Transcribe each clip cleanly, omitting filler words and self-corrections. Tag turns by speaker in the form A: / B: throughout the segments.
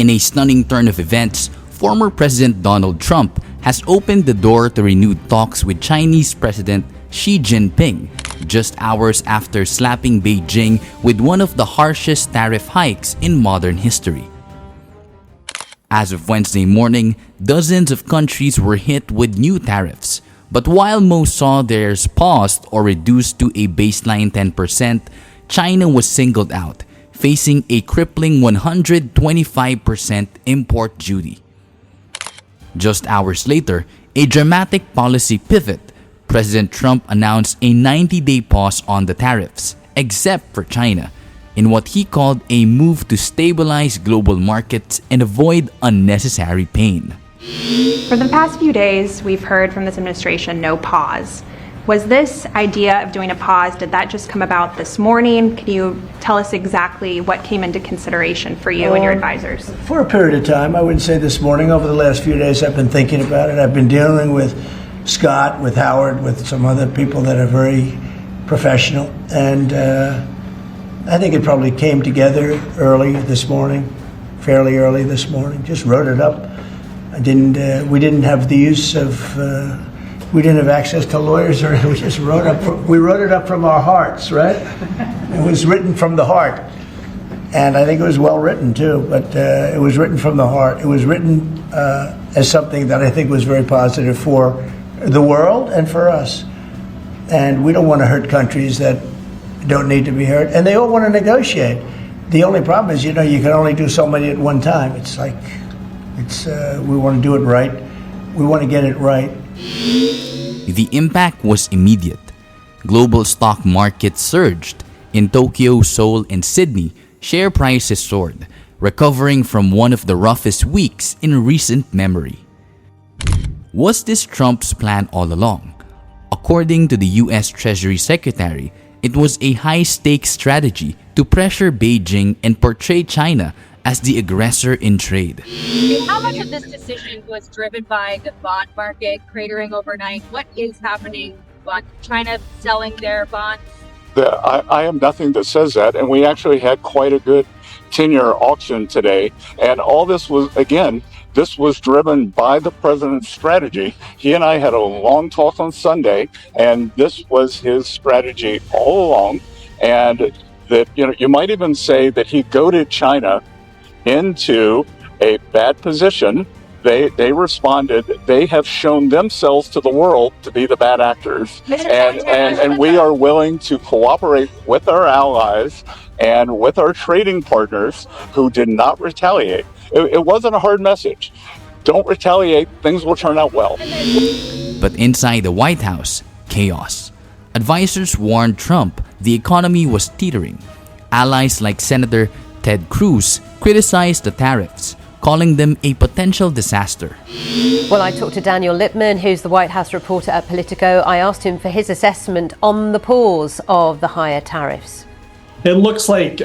A: In a stunning turn of events, former President Donald Trump has opened the door to renewed talks with Chinese President Xi Jinping, just hours after slapping Beijing with one of the harshest tariff hikes in modern history. As of Wednesday morning, dozens of countries were hit with new tariffs. But while most saw theirs paused or reduced to a baseline 10%, China was singled out, facing a crippling 125% import duty. Just hours later, a dramatic policy pivot. President Trump announced a 90-day pause on the tariffs, except for China, in what he called a move to stabilize global markets and avoid unnecessary pain.
B: For the past few days, we've heard from this administration no pause. Was this idea of doing a pause, did that just come about this morning? Can you tell us exactly what came into consideration for you and your advisors?
C: For a period of time, I wouldn't say this morning. Over the last few days, I've been thinking about it. I've been dealing with Scott, with Howard, with some other people that are very professional. And I think it probably came together early this morning, fairly early this morning. Just wrote it up. We didn't have the use of, we didn't have access to lawyers, or we just wrote it up from our hearts, right? It was written from the heart. And I think it was well written too, but it was written from the heart. It was written as something that I think was very positive for the world and for us. And we don't want to hurt countries that don't need to be hurt, and they all want to negotiate. The only problem is, you can only do so many at one time. It's like, we want to do it right. We want to get it right.
A: The impact was immediate. Global stock markets surged. In Tokyo, Seoul, and Sydney, share prices soared, recovering from one of the roughest weeks in recent memory. Was this Trump's plan all along? According to the U.S. Treasury Secretary, it was a high-stakes strategy to pressure Beijing and portray China as the aggressor in trade.
D: How much of this decision was driven by the bond market cratering overnight? What is happening on China selling their bonds?
E: I am nothing that says that, and we actually had quite a good 10-year auction today, and all this was, again, this was driven by the president's strategy. He and I had a long talk on Sunday, and this was his strategy all along. And that, you might even say that he goaded China into a bad position. They responded. They have shown themselves to the world to be the bad actors, and we are willing to cooperate with our allies and with our trading partners who did not retaliate. It wasn't a hard message. Don't retaliate, things will turn out well.
A: But inside the White House, chaos. Advisors warned Trump the economy was teetering. Allies like Senator Ted Cruz criticized the tariffs, calling them a potential disaster.
F: Well, I talked to Daniel Lippman, who's the White House reporter at Politico. I asked him for his assessment on the pause of the higher tariffs.
G: It looks like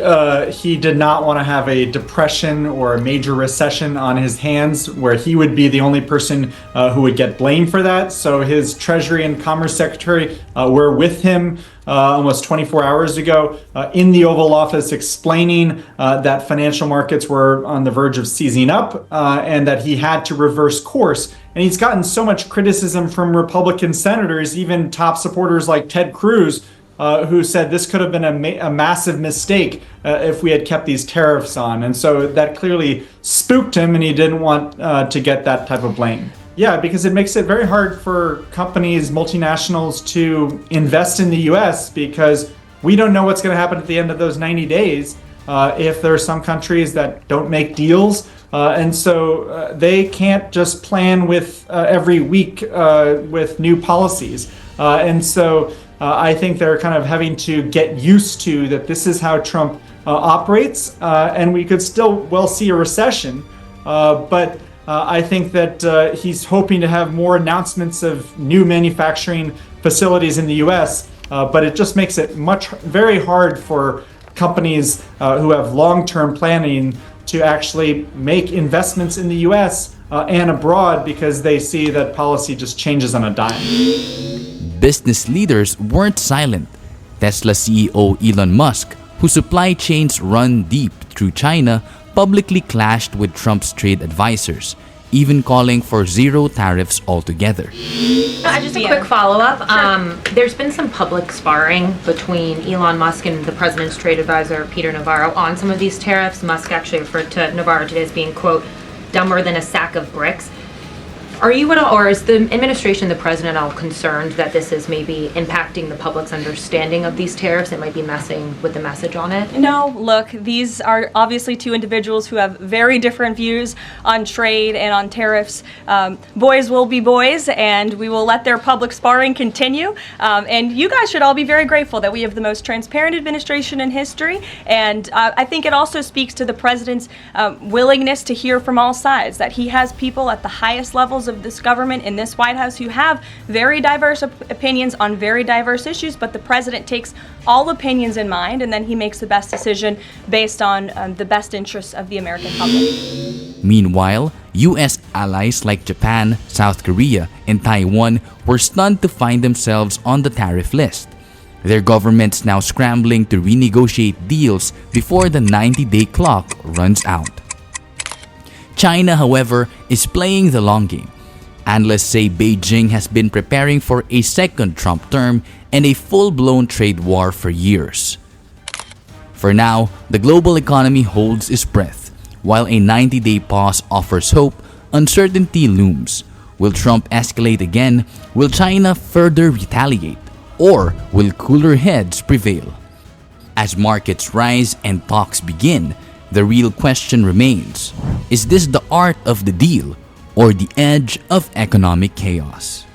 G: he did not want to have a depression or a major recession on his hands where he would be the only person who would get blamed for that. So his Treasury and Commerce Secretary were with him almost 24 hours ago in the Oval Office explaining that financial markets were on the verge of seizing up and that he had to reverse course. And he's gotten so much criticism from Republican senators, even top supporters like Ted Cruz, who said this could have been a massive mistake if we had kept these tariffs on. And so that clearly spooked him, and he didn't want to get that type of blame. Yeah, because it makes it very hard for companies, multinationals, to invest in the U.S. because we don't know what's going to happen at the end of those 90 days if there are some countries that don't make deals. And so they can't just plan with every week with new policies. And so I think they're kind of having to get used to that this is how Trump operates, and we could still well see a recession. But I think that he's hoping to have more announcements of new manufacturing facilities in the U.S., but it just makes it very hard for companies who have long-term planning to actually make investments in the U.S. And abroad because they see that policy just changes on a dime.
A: Business leaders weren't silent. Tesla CEO Elon Musk, whose supply chains run deep through China, publicly clashed with Trump's trade advisors, even calling for zero tariffs altogether.
H: Just a quick follow-up. There's been some public sparring between Elon Musk and the president's trade advisor, Peter Navarro, on some of these tariffs. Musk actually referred to Navarro today as being, quote, dumber than a sack of bricks. Are you at all, or is the administration, the president, all concerned that this is maybe impacting the public's understanding of these tariffs? It might be messing with the message on it?
I: No, look, these are obviously two individuals who have very different views on trade and on tariffs. Boys will be boys, and we will let their public sparring continue. And you guys should all be very grateful that we have the most transparent administration in history. And I think it also speaks to the president's willingness to hear from all sides, that he has people at the highest levels of this government in this White House who have very diverse opinions on very diverse issues, but the president takes all opinions in mind, and then he makes the best decision based on the best interests of the American public.
A: Meanwhile, U.S. allies like Japan, South Korea, and Taiwan were stunned to find themselves on the tariff list. Their governments now scrambling to renegotiate deals before the 90-day clock runs out. China, however, is playing the long game. Analysts say Beijing has been preparing for a second Trump term and a full-blown trade war for years. For now, the global economy holds its breath. While a 90-day pause offers hope, uncertainty looms. Will Trump escalate again? Will China further retaliate? Or will cooler heads prevail? As markets rise and talks begin, the real question remains: is this the art of the deal or the edge of economic chaos?